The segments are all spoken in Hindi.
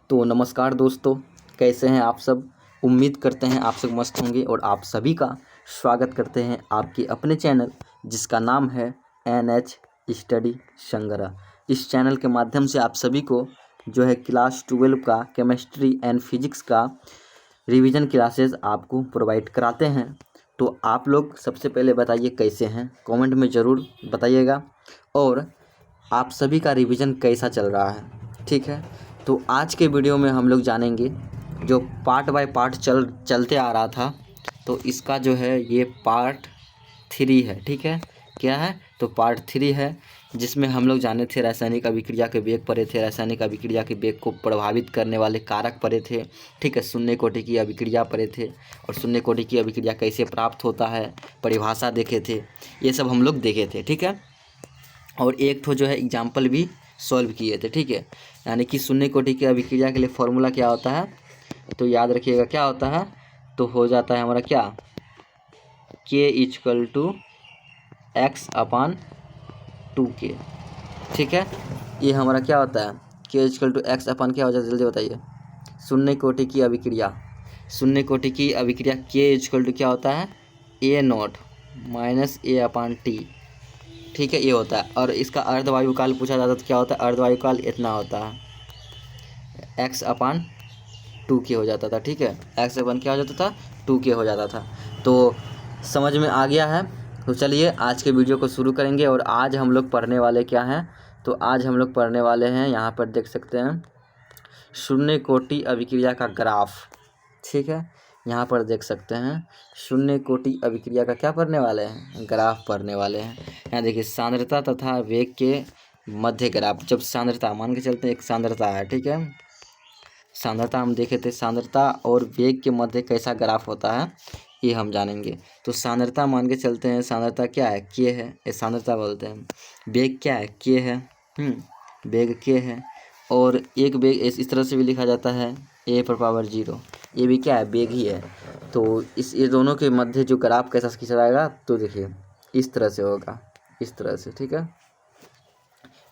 तो नमस्कार दोस्तों, कैसे हैं आप सब। उम्मीद करते हैं आप सब मस्त होंगे और आप सभी का स्वागत करते हैं आपके अपने चैनल जिसका नाम है NH स्टडी संग्रह। इस चैनल के माध्यम से आप सभी को जो है क्लास 12 का केमिस्ट्री एंड फिजिक्स का रिवीजन क्लासेस आपको प्रोवाइड कराते हैं। तो आप लोग सबसे पहले बताइए कैसे हैं, कमेंट में ज़रूर बताइएगा और आप सभी का रिवीजन कैसा चल रहा है। ठीक है, तो आज के वीडियो में हम लोग जानेंगे जो पार्ट बाय पार्ट चलते आ रहा था, तो इसका जो है ये पार्ट 3 है। ठीक है, क्या है तो पार्ट 3 है, जिसमें हम लोग जाने थे रासायनिक अभिक्रिया के वेग पढ़े थे, रासायनिक अभिक्रिया के वेग को प्रभावित करने वाले कारक पढ़े थे। ठीक है, शून्य कोटि की अभिक्रिया पढ़े थे और शून्य कोटि की अभिक्रिया कैसे प्राप्त होता है परिभाषा देखे थे, ये सब हम लोग देखे थे। ठीक है, और एक तो जो है एग्जाम्पल भी सॉल्व किए थे। ठीक है, यानी कि शून्य कोटि की अभिक्रिया के लिए फॉर्मूला क्या होता है, तो याद रखिएगा क्या होता है, तो हो जाता है हमारा क्या K = x/2k। ठीक है, ये हमारा क्या होता है K = x/ क्या हो जाता है, जल्दी बताइए। शून्य कोटि की अभिक्रिया, शून्य कोटि की अभिक्रिया K = क्या होता है A0 - A/T। ठीक है, ये होता है। और इसका अर्धवायुकाल पूछा जाता तो क्या होता है, अर्धवायुकाल इतना होता है x/2k हो जाता था। ठीक है, x/ क्या हो जाता था 2k हो जाता था। तो समझ में आ गया है। तो चलिए आज के वीडियो को शुरू करेंगे और आज हम लोग पढ़ने वाले क्या हैं, तो आज हम लोग पढ़ने वाले हैं, यहाँ पर देख सकते हैं शून्य कोटि अभिक्रिया का ग्राफ। ठीक है, यहाँ पर देख सकते हैं शून्य कोटि अभिक्रिया का क्या पढ़ने वाले हैं, ग्राफ पढ़ने वाले हैं। यहाँ देखिए सांद्रता तथा वेग के मध्य ग्राफ। जब सांद्रता मान के चलते हैं एक सांद्रता है, ठीक है, सांद्रता हम देखे थे, सांद्रता और वेग के मध्य कैसा ग्राफ होता है ये हम जानेंगे। तो सांद्रता मान के चलते हैं, सांद्रता क्या है K है, ये सांद्रता बोलते हैं। वेग क्या है K है, वेग K है। और एक वेग इस तरह से भी लिखा जाता है A⁻0, ये भी क्या है वेग ही है। तो ये दोनों के मध्य जो ग्राफ कैसा खींचा जाएगा, तो देखिए इस तरह से होगा, इस तरह से। ठीक है,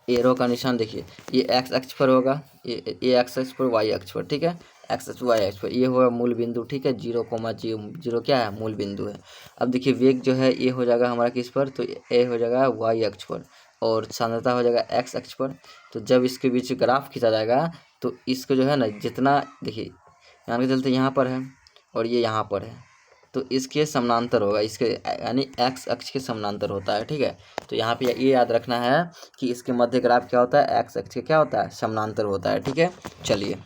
एरो का निशान देखिए, ये x अक्ष पर होगा, ये x अक्ष पर, y अक्ष पर। ठीक है, x अक्ष y अक्ष पर, ये होगा मूल बिंदु। ठीक है, 0,0 क्या है मूल बिंदु है। अब देखिए वेग जो है ये हो जाएगा हमारा किस पर, तो ये हो जाएगा y अक्ष पर और सांद्रता हो जाएगा x अक्ष पर। तो जब इसके बीच ग्राफ खींचा जाएगा तो इसको जो है ना, जितना देखिए यहाँ के चलते यहाँ पर है और ये यहाँ पर है, तो इसके समानांतर होगा, इसके यानी x अक्ष के समानांतर होता है। ठीक है, तो यहाँ पे ये याद रखना है कि इसके मध्य ग्राफ क्या होता है, x अक्ष के क्या होता है समानांतर होता है। ठीक है, चलिए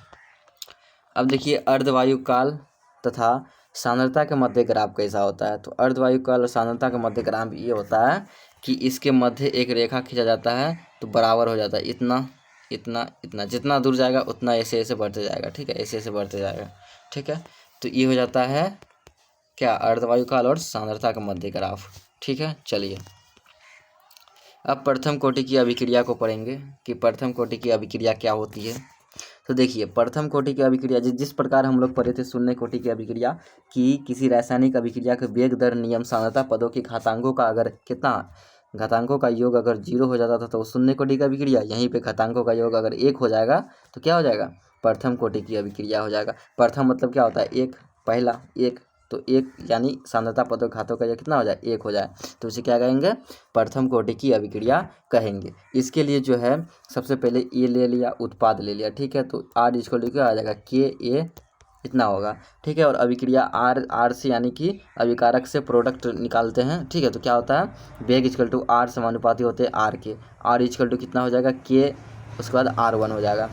अब देखिए अर्धवायुकाल तथा सांद्रता के मध्य ग्राफ कैसा होता है। तो अर्धवायुकाल और सांद्रता के मध्य ग्राफ ये होता है कि इसके मध्य एक रेखा खींचा जाता है, तो बराबर हो जाता है इतना इतना इतना, जितना दूर जाएगा उतना ऐसे ऐसे बढ़ते जाएगा। ठीक है, ऐसे ऐसे बढ़ते जाएगा। ठीक है, तो ये हो जाता है क्या अर्धवायुकाल और सांद्रता का मध्य ग्राफ। ठीक है, चलिए अब प्रथम कोटि की अभिक्रिया को पढ़ेंगे कि प्रथम कोटि की अभिक्रिया क्या होती है। तो देखिए प्रथम कोटि की अभिक्रिया जिस प्रकार हम लोग पढ़े थे शून्य कोटि की अभिक्रिया कि किसी रासायनिक अभिक्रिया के वेग दर नियम सांद्रता पदों के घातांकों का अगर कितना घातांकों का योग अगर 0 हो जाता था तो शून्य कोटि की अभिक्रिया, यहीं पे घातांकों का योग अगर 1 हो जाएगा तो क्या हो जाएगा प्रथम कोटि की अभिक्रिया हो जाएगा। प्रथम मतलब क्या होता है एक, पहला एक, तो एक यानी सांद्रता पदों घातों का योग कितना हो जाए 1 हो जाए, तो इसे क्या कहेंगे प्रथम कोटि की अभिक्रिया कहेंगे। इसके लिए जो है सबसे पहले ये ले लिया, उत्पाद ले लिया। ठीक है, तो R क्या आ जाएगा Ka इतना होगा। ठीक है, और अभिक्रिया R से यानी कि अभिकारक से प्रोडक्ट निकालते हैं। ठीक है, तो क्या होता है वेग R समानुपाती होते हैं R के, R कितना हो जाएगा K, उसके बाद R1 हो जाएगा।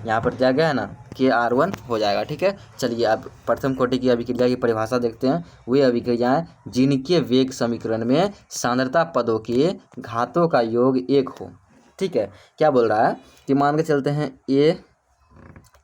यहाँ पर दिया गया है ना KR1 हो जाएगा। ठीक है, चलिए अब प्रथम कोटि की अभिक्रिया की परिभाषा देखते हैं। वे अभिक्रियाएं जिनके वेग समीकरण में सांद्रता पदों के घातों का योग 1 हो। ठीक है, क्या बोल रहा है कि मान के चलते हैं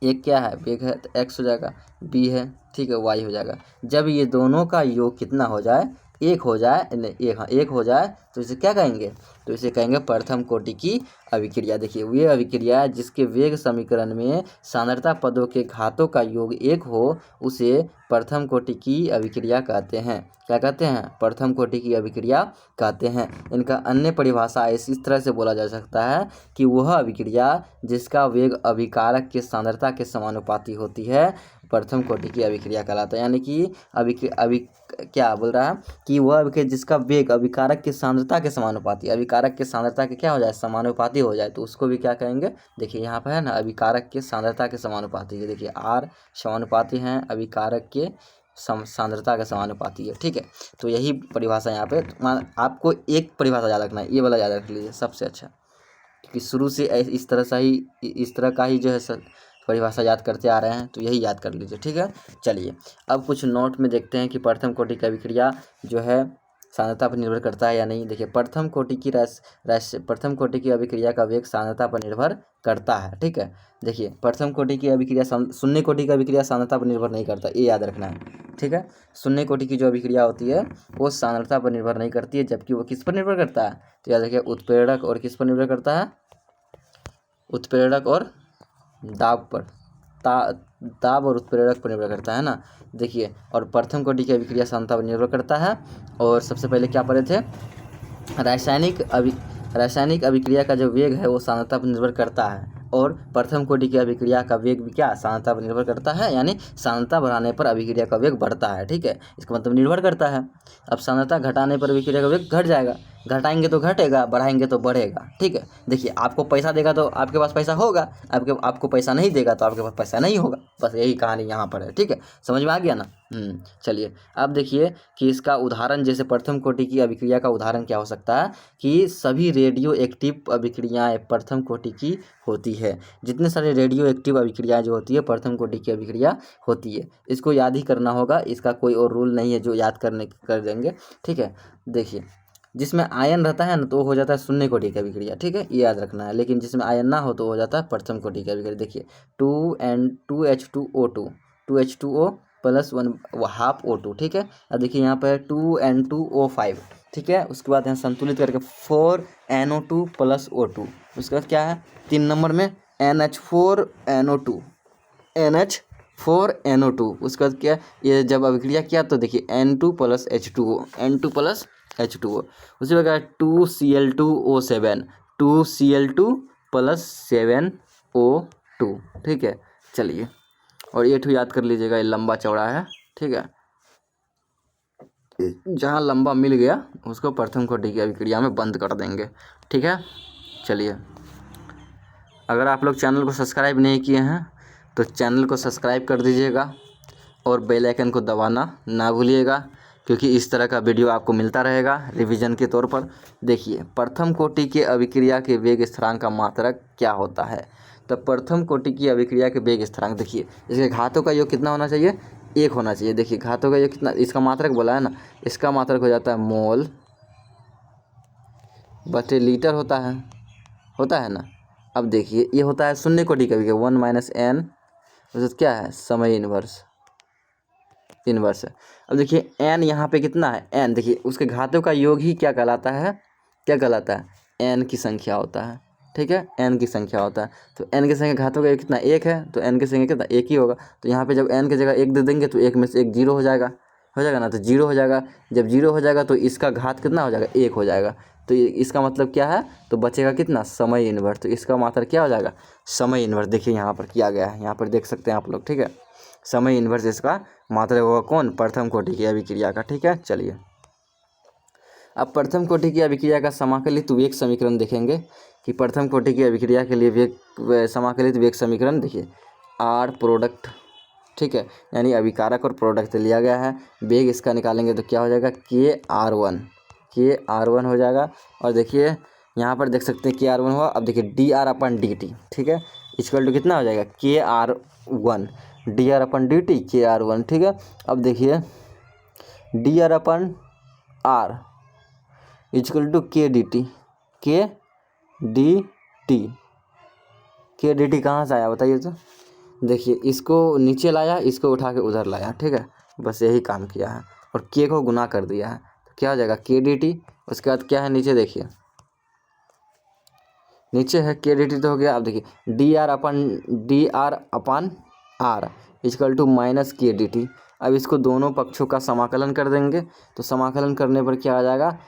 एक क्या है वेग है तो x हो जाएगा, b है, ठीक है, y हो जाएगा। जब ये दोनों का योग कितना हो जाए 1 हो जाए, नहीं एक, हाँ 1 हो जाए, तो इसे क्या कहेंगे, तो इसे कहेंगे प्रथम कोटि की अभिक्रिया। देखिए ये अभिक्रिया जिसके वेग समीकरण में सांद्रता पदों के घातों का योग 1 हो उसे प्रथम कोटि की अभिक्रिया कहते हैं। क्या कहते हैं? प्रथम कोटि की अभिक्रिया कहते हैं। इनका अन्य परिभाषा इस तरह से बोला जा सकता है कि वह अभिक्रिया जिसका वेग अभिकारक के सांद्रता के समानुपाती होती है प्रथम कोटि की अभिक्रिया कहलाता है। यानी कि क्या बोल रहा है कि वह अभिक्रिया जिसका वेग अभिकारक के सांद्रता के समानुपाती, अभिकारक के सांद्रता के क्या हो जाए? समानुपाती हो जाए, तो उसको भी क्या कहेंगे? देखिए यहाँ पर है ना, अभिकारक के सांद्रता के समानुपाती है। देखिए R समानुपाती हैं अभिकारक के सांद्रता के समानुपाती है। ठीक है, तो यही परिभाषा यहाँ पे आपको एक परिभाषा याद रखना है, ये वाला याद रख लीजिए सबसे अच्छा, क्योंकि शुरू से इस तरह का ही जो है परिभाषा याद करते आ रहे हैं, तो यही याद कर लीजिए। ठीक है, चलिए अब कुछ नोट में देखते हैं कि प्रथम कोटि की अभिक्रिया जो है सांद्रता पर निर्भर करता है या नहीं। देखिए प्रथम कोटि की अभिक्रिया का वेग सांद्रता पर निर्भर करता है। ठीक है, देखिए प्रथम कोटि की अभिक्रिया शून्य कोटि की अभिक्रिया सांद्रता पर निर्भर नहीं करता, ये याद रखना है। ठीक है, शून्य कोटि की जो अभिक्रिया होती है वो सांद्रता पर निर्भर नहीं करती है, जबकि वो किस पर निर्भर करता है? तो याद रखिए उत्प्रेरक और किस पर निर्भर करता है? उत्प्रेरक और दाब पर, दाब और उत्प्रेरक पर निर्भर करता है ना। देखिए और प्रथम कोटि की अभिक्रिया सांद्रता पर निर्भर करता है। और सबसे पहले क्या पढ़े थे? रासायनिक अभिक्रिया का जो वेग है वो सांद्रता पर निर्भर करता है, और प्रथम कोटि की अभिक्रिया का वेग भी क्या सांद्रता पर निर्भर करता है, यानी सांद्रता बढ़ाने पर अभिक्रिया का वेग बढ़ता है। ठीक है, इसका मतलब निर्भर करता है। अब सांद्रता घटाने पर अभिक्रिया का वेग घट जाएगा, घटाएंगे तो घटेगा, बढ़ाएंगे तो बढ़ेगा। ठीक है, देखिए आपको पैसा देगा तो आपके पास पैसा होगा, आपको पैसा नहीं देगा तो आपके पास पैसा नहीं होगा, बस यही कहानी यहाँ पर है। ठीक है, समझ में आ गया ना? चलिए अब देखिए कि इसका उदाहरण, जैसे प्रथम कोटि की अभिक्रिया का उदाहरण क्या हो सकता है कि सभी रेडियो एक्टिव अभिक्रियाएं प्रथम कोटि की होती है। जितने सारे रेडियो एक्टिव अभिक्रियाएं जो होती है प्रथम कोटि की अभिक्रिया होती है। इसको याद ही करना होगा, इसका कोई और रूल नहीं है जो याद कर देंगे। ठीक है, देखिए जिसमें आयन रहता है ना तो हो जाता है शून्य कोटि की अभिक्रिया। ठीक है, ये याद रखना है, लेकिन जिसमें आयन ना हो तो हो जाता है प्रथम कोटि की अभिक्रिया। देखिए 2H2O2 2H2O प्लस 1/2 O2। ठीक है, अब देखिए यहाँ पर 2N2O5। ठीक है, उसके बाद यहाँ संतुलित करके 4NO2 प्लस O2। उसके बाद क्या है 3 नंबर में NH4NO2 NH4NO2। उसके बाद क्या, ये जब अभिक्रिया किया तो देखिए N2 plus H2O, N2 plus H2O। उसी प्रकार 2Cl2O7 2Cl2 प्लस 7O2। ठीक है, चलिए और ये ठू याद कर लीजिएगा, ये लंबा चौड़ा है। ठीक है, जहाँ लंबा मिल गया उसको प्रथम कोटि की अभिक्रिया में बंद कर देंगे। ठीक है, चलिए अगर आप लोग चैनल को सब्सक्राइब नहीं किए हैं तो चैनल को सब्सक्राइब कर दीजिएगा और बेल आइकन को दबाना ना भूलिएगा, क्योंकि इस तरह का वीडियो आपको मिलता रहेगा रिवीजन के तौर पर। देखिए प्रथम कोटि के अभिक्रिया के वेग स्थिरांक का मात्रक क्या होता है? तो प्रथम कोटि की अभिक्रिया के वेग स्थिरांक, देखिए इसके घातों का योग कितना होना चाहिए? 1 होना चाहिए। देखिए घातों का योग कितना, इसका मात्रक बोला है ना, इसका मात्रक हो जाता है मोल बटे लीटर होता है ना। अब देखिए ये होता है शून्य कोटि का अभिक्रिया 1 - n, क्या है समय इन्वर्स है। अब देखिए n यहाँ पे कितना है? n, देखिए उसके घातों का योग ही क्या कहलाता है? n की संख्या होता है। ठीक है, n की संख्या होता है, तो n की संख्या घातों का योग कितना? 1 है, तो n की संख्या कितना? 1 ही होगा। तो यहाँ पे जब n की जगह 1 दे देंगे तो 1 में से 1 जीरो हो जाएगा ना, तो 0 हो जाएगा। जब 0 हो जाएगा तो इसका घात कितना हो जाएगा? 1 हो जाएगा। तो इसका मतलब क्या है? तो बचेगा कितना? समय इन्वर्स। तो इसका मात्रक क्या हो जाएगा? समय इन्वर्स। देखिए यहाँ पर किया गया है, यहाँ पर देख सकते हैं आप लोग। ठीक है, समय इन्वर्स इसका मात्रक होगा कौन? प्रथम कोटि की अभिक्रिया का। ठीक है, चलिए अब प्रथम कोटि की अभिक्रिया का समाकलित वेग समीकरण देखेंगे कि प्रथम कोटि की अभिक्रिया के लिए समाकलित वेग समीकरण देखिए R प्रोडक्ट। ठीक है, यानी अभिकारक और प्रोडक्ट लिया गया है। वेग इसका निकालेंगे तो क्या हो जाएगा? KR1 हो जाएगा। और देखिए यहाँ पर देख सकते हैं KR1 हुआ। अब देखिए dR/dt। ठीक है, इक्वल टू कितना हो जाएगा? KR1 dR/dt KR1। ठीक है, अब देखिए dR/R इक्वल टू KDT कहाँ से आया बताइए तो? देखिए इसको नीचे लाया, इसको उठा के उधर लाया। ठीक है, बस यही काम किया है, और K को गुना कर दिया है, तो क्या हो जाएगा? KDT। उसके बाद क्या है नीचे देखिए नीचे है के डी टी तो हो गया। अब देखिए D R upon R equal to minus K D T. अब इसको दोनों पक्षों का समाकलन कर देंगे, तो समाकलन करने पर क्या आ जाएगा,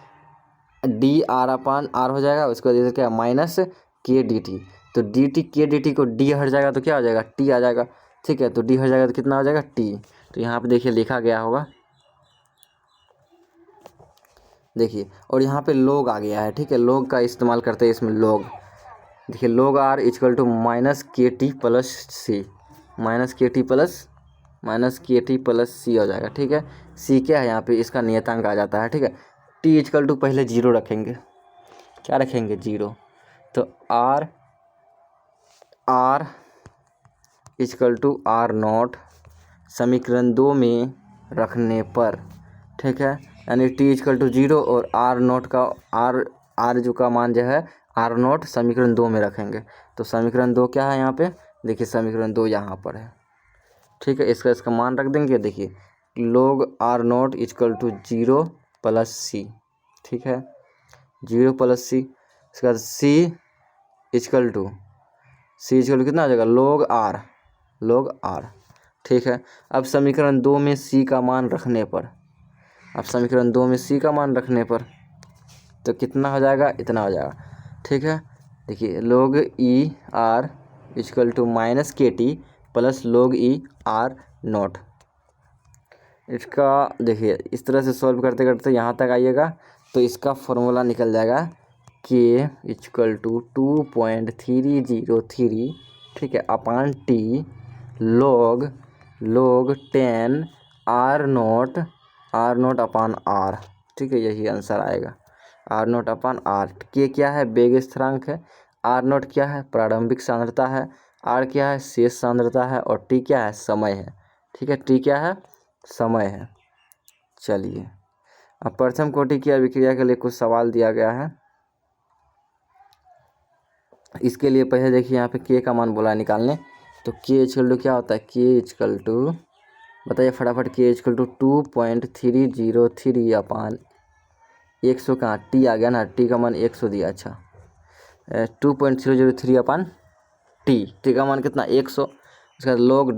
डी आर अपान आर हो जाएगा, उसको दे क्या माइनस के डी टी। तो डी टी के डी टी को डी हट जाएगा तो क्या हो जाएगा, टी आ जाएगा। ठीक है, तो डी हट जाएगा तो कितना हो जाएगा, टी। तो यहाँ पे देखिए लिखा गया होगा, देखिए, और यहाँ पे लोग आ गया है। ठीक है, लोग का इस्तेमाल करते हैं इसमें, लोग देखिए लोग are equal to minus K T plus C, minus K T plus सी हो जाएगा। ठीक है, सी क्या है यहाँ पे, इसका नियतांक आ जाता है। ठीक है, टी इक्वल टू पहले जीरो रखेंगे, क्या रखेंगे, जीरो। तो R equal to R not समीकरण 2 में रखने पर, ठीक है, यानी टी इक्वल टू जीरो और आर नॉट का आर जो का मान जो है आर नॉट समीकरण 2 में रखेंगे। तो समीकरण 2 क्या है यहाँ पे, देखिए समीकरण 2 यहाँ पर है। ठीक है, इसका मान रख देंगे। देखिए log R not equal to zero plus C, ठीक है, जीरो प्लस सी। इसके बाद सी इक्वल टू कितना हो जाएगा, log आर। ठीक है, अब समीकरण 2 में सी का मान रखने पर, तो कितना हो जाएगा, इतना हो जाएगा। ठीक है, देखिए log E R equal to minus K T plus log E R not. इसका देखिए इस तरह से सॉल्व करते करते यहाँ तक आइएगा तो इसका फॉर्मूला निकल जाएगा के इक्वल टू 2.303, ठीक है, upon T log 10 R not upon R. ठीक है, यही आंसर आएगा, आर नॉट अपान आर। के क्या है, वेग स्थिरांक है, आर नॉट क्या है, प्रारंभिक सांद्रता है, आर क्या है, शेष सांद्रता है, और टी क्या है, समय है। ठीक है, टी क्या है, समय है। चलिए अब प्रथम कोटि की अभिक्रिया के लिए कुछ सवाल दिया गया है। इसके लिए पहले देखिए यहाँ पे के का मान बोला है निकालने, तो के इक्वल टू क्या होता है, के इक्वल टू बताइए फटाफट, के इक्वल टू 2.303 अपान 100 कहाँ, टी आ गया ना, टी का मान 100 दिया। अच्छा 2.003 अपान टी का मान कितना, 100। उसके बाद log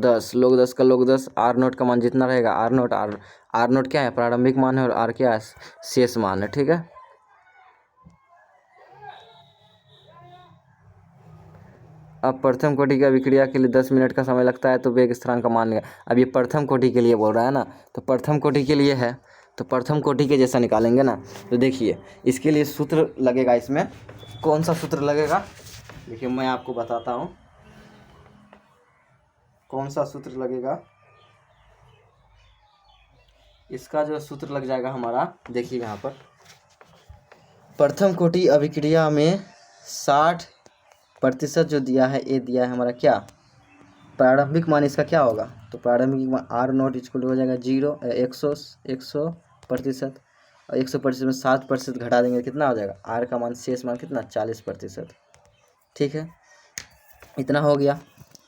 10 का log 10, आर नोट का मान जितना रहेगा, आर नोट क्या है, प्रारंभिक मान है, और आर क्या है, शेष मान है। ठीक है, अब प्रथम कोटि की अभिक्रिया के लिए 10 मिनट का समय लगता है, तो वेग स्थिरांक का मान। अब ये प्रथम कोटि के लिए बोल रहा है ना, तो प्रथम कोटि के लिए है, तो प्रथम कोटि के जैसा निकालेंगे ना। तो देखिए इसके लिए सूत्र लगेगा, इसमें कौन सा सूत्र लगेगा, देखिए मैं आपको बताता हूँ कौन सा सूत्र लगेगा। इसका जो सूत्र लग जाएगा हमारा, देखिए यहाँ पर प्रथम कोटि अभिक्रिया में 60% जो दिया है, ये दिया है हमारा क्या, प्रारंभिक मान इसका क्या होगा, तो प्रारंभिक मान आर नॉट इक्वल हो जाएगा 100%, और 100% में 7% घटा देंगे, कितना हो जाएगा, आर का मान शेष मान कितना, 40%। ठीक है, इतना हो गया।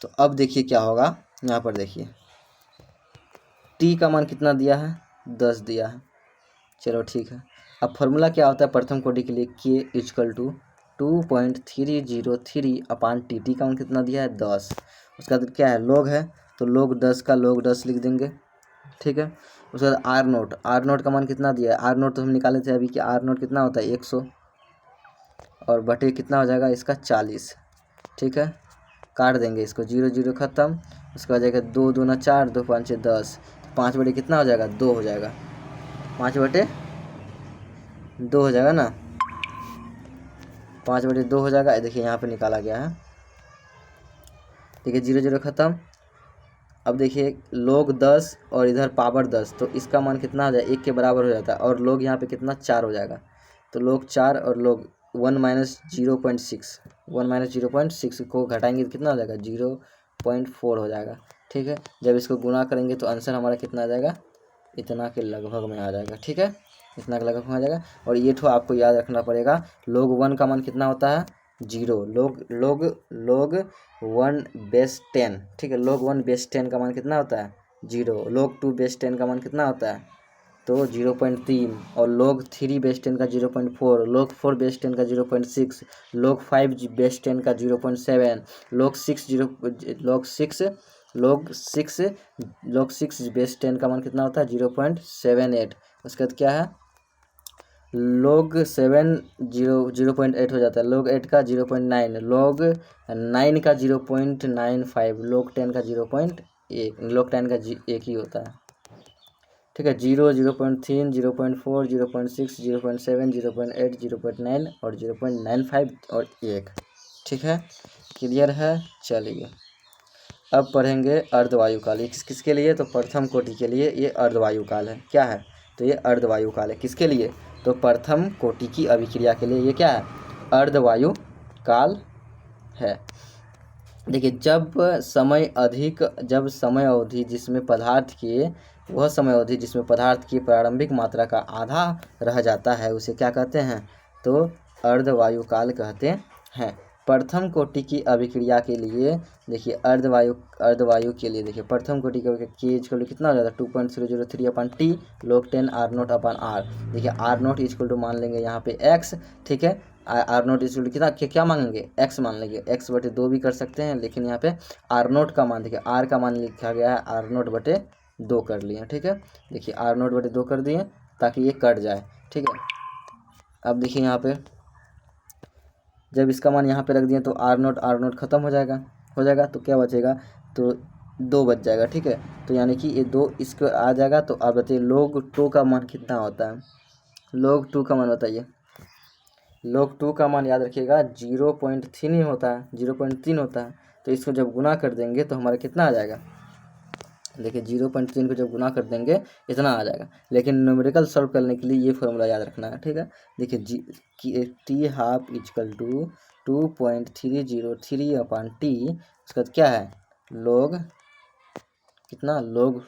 तो अब देखिए क्या होगा, यहाँ पर देखिए टी का मान कितना दिया है, 10 दिया है। चलो ठीक है, अब फॉर्मूला क्या होता है प्रथम कोटि के लिए, के इक्वल टू 2.303 अपान टी का मान कितना दिया है, 10। उसका बाद क्या है, log है, तो log 10 का log 10 लिख देंगे। ठीक है, उसके बाद आर नोट का मान कितना दिया है, आर नोट तो हम निकाले थे अभी कि आर नोट कितना होता है, 100, और बटे कितना हो जाएगा इसका, 40। ठीक है, काट देंगे इसको, 0 0 खत्म। उसके बाद जाएगा 2 2 × 4, 2 5 × 10, 5 बटे कितना हो जाएगा, 2 हो जाएगा, 5 बटे 2 हो जाएगा ना, 5 बटे 2 हो जाएगा। देखिए यहाँ पे निकाला गया है, देखिए 0 0 खत्म। अब देखिए log 10 और इधर पावर 10, तो इसका मान कितना हो जाएगा, 1 के बराबर हो जाता है, और log यहाँ पे कितना, 4 हो जाएगा। तो log 4 और log 1 - 0.6 को घटाएंगे तो कितना हो जाएगा, 0.4 हो जाएगा। ठीक है, जब इसको गुणा करेंगे तो आंसर हमारा कितना आ जाएगा, इतना के लगभग में आ जाएगा। ठीक है, इतना के लगभग में आ जाएगा। और ये तो आपको याद रखना पड़ेगा, log 1 का मान कितना होता है, 0, log 1 बेस 10। ठीक है, log 1 बेस 10 का मान कितना होता है, 0, log 2 बेस 10 का मान कितना होता है, तो 0.3, और log 3 बेस 10 का 0.4, log 4 बेस 10 का 0.6, log 5 बेस 10 का 0.7, log 6 log 6 बेस 10 का मान कितना होता है 0.78। उसके बाद क्या है log 7 0.8 हो जाता है, log 8 का 0.9, log 9 का 0.95, log 10 का 0.1, log 10 का 1 ही होता है। ठीक है, 0, 0.3, 0.4, 0.6, 0.7, 0.8, 0.9 और 0.95 और 1। ठीक है, क्लियर है। चलिए अब पढ़ेंगे अर्धवायुकाल। ये किसके लिए, तो प्रथम कोटि के लिए ये अर्धवायुकाल है। क्या है, तो ये अर्धवायुकाल है। किसके लिए, तो प्रथम कोटि की अभिक्रिया के लिए ये क्या है, अर्धवायुकाल है। देखिए, जब समय अवधि जिसमें पदार्थ की प्रारंभिक मात्रा का आधा रह जाता है उसे क्या कहते हैं, तो अर्धवायुकाल कहते हैं। प्रथम कोटि की अभिक्रिया के लिए देखिए अर्धवायु के लिए देखिए प्रथम कोटि का के कितना हो जाता है 2.003 अपन टी log 10 R0 अपन R। देखिए R0 इक्वल टू मान लेंगे यहाँ पे x। ठीक है, R0 इक्वल टू कितना क्या मांगेंगे, x मान लेंगे, x बटे 2 भी कर सकते हैं, लेकिन यहाँ पे R0 का मान देखिए R का मान लिखा गया है R0 बटे 2 कर लिए। ठीक है, देखिए R0 बटे 2 कर दिए ताकि ये कट जाए। ठीक है, अब देखिए यहाँ पे जब इसका मान यहाँ पे रख दिए तो R0 ख़त्म हो जाएगा तो क्या बचेगा, तो 2 बच जाएगा। ठीक है, तो यानी कि ये 2 इसको आ जाएगा। तो अब बताइए log 2 का मान कितना होता है, log 2 का मान बताइए। log 2 का मान याद रखिएगा 0.3 होता है, 0.3 होता है। तो इसको जब गुना कर देंगे तो हमारा कितना आ जाएगा, देखिए 0.3 को जब गुना कर देंगे इतना आ जाएगा। लेकिन न्यूमेरिकल सॉल्व करने के लिए ये फॉर्मूला याद रखना है। ठीक है, देखिए T half equal to 2.303 upon T, उसका क्या है log कितना log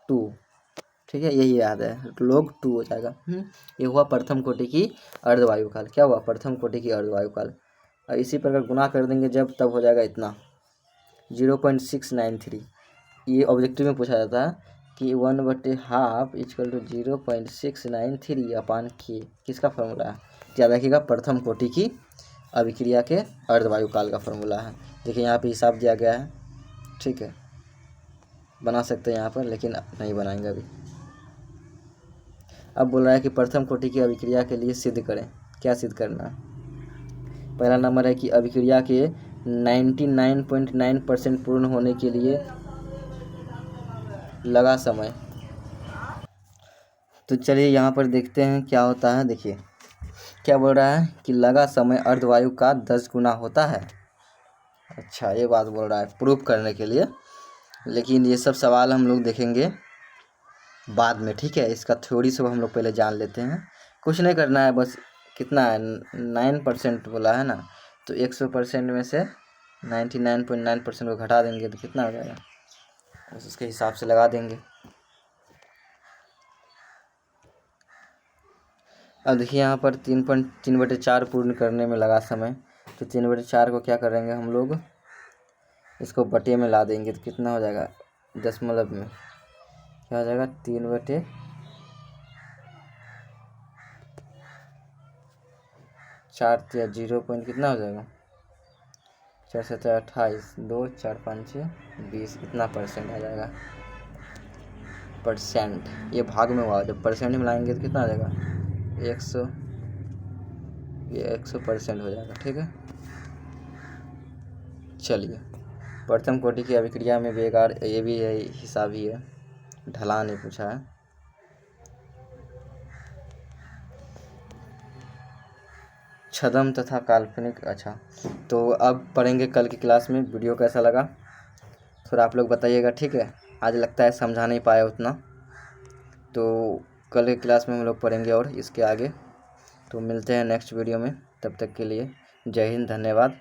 2। ठीक है, यही याद है log 2 हो जाएगा। ये हुआ प्रथम कोटि की अर्धवायुकाल। क्या हुआ, प्रथम कोटि की अर्धवायुकाल। और इसी प्रकार गुना कर देंगे जब तब हो जाएगा इतना 0.693। ये ऑब्जेक्टिव में पूछा जाता है कि 1/2 इक्वल टू 0.693 अपान के किसका फॉर्मूला है, याद रखिएगा प्रथम कोटि की अभिक्रिया के अर्धवायुकाल का फॉर्मूला है। देखिए यहाँ पे हिसाब दिया गया है। ठीक है, बना सकते हैं यहाँ पर, लेकिन नहीं बनाएंगे अभी। अब बोल रहा है कि प्रथम कोटि की अभिक्रिया के लिए सिद्ध करें। क्या सिद्ध करना है, पहला नंबर है कि अभिक्रिया के 99.9% पूर्ण होने के लिए लगा समय। तो चलिए यहाँ पर देखते हैं क्या होता है। देखिए क्या बोल रहा है कि लगा समय अर्धवायु का 10 गुना होता है। अच्छा, ये बात बोल रहा है प्रूफ करने के लिए, लेकिन ये सब सवाल हम लोग देखेंगे बाद में। ठीक है, इसका थ्योरी सब हम लोग पहले जान लेते हैं। कुछ नहीं करना है, बस कितना है 9% बोला है ना, तो 100% में से 99.9% को घटा देंगे तो कितना हो जाएगा, बस उसके हिसाब से लगा देंगे। अब देखिए यहाँ पर 3/4 पूर्ण करने में लगा समय, तो 3/4 को क्या करेंगे हम लोग, इसको बटे में ला देंगे तो कितना हो जाएगा, दशमलव में क्या हो जाएगा 3/4 या 0 पॉइंट कितना हो जाएगा 4 7 28 2 4 5 6 20 इतना परसेंट आ जाएगा। परसेंट ये भाग में हुआ, जब परसेंट में लाएंगे तो कितना आ जाएगा 100, ये 100% हो जाएगा। ठीक है, चलिए प्रथम कोटि की अभिक्रिया में बेकार ये भी है, हिसाब ही है, ढलान नहीं पूछा है। छद्म तथा काल्पनिक। अच्छा, तो अब पढ़ेंगे कल की क्लास में। वीडियो कैसा लगा थोड़ा आप लोग बताइएगा। ठीक है, आज लगता है समझा नहीं पाया उतना, तो कल की क्लास में हम लोग पढ़ेंगे और इसके आगे। तो मिलते हैं नेक्स्ट वीडियो में, तब तक के लिए जय हिंद, धन्यवाद।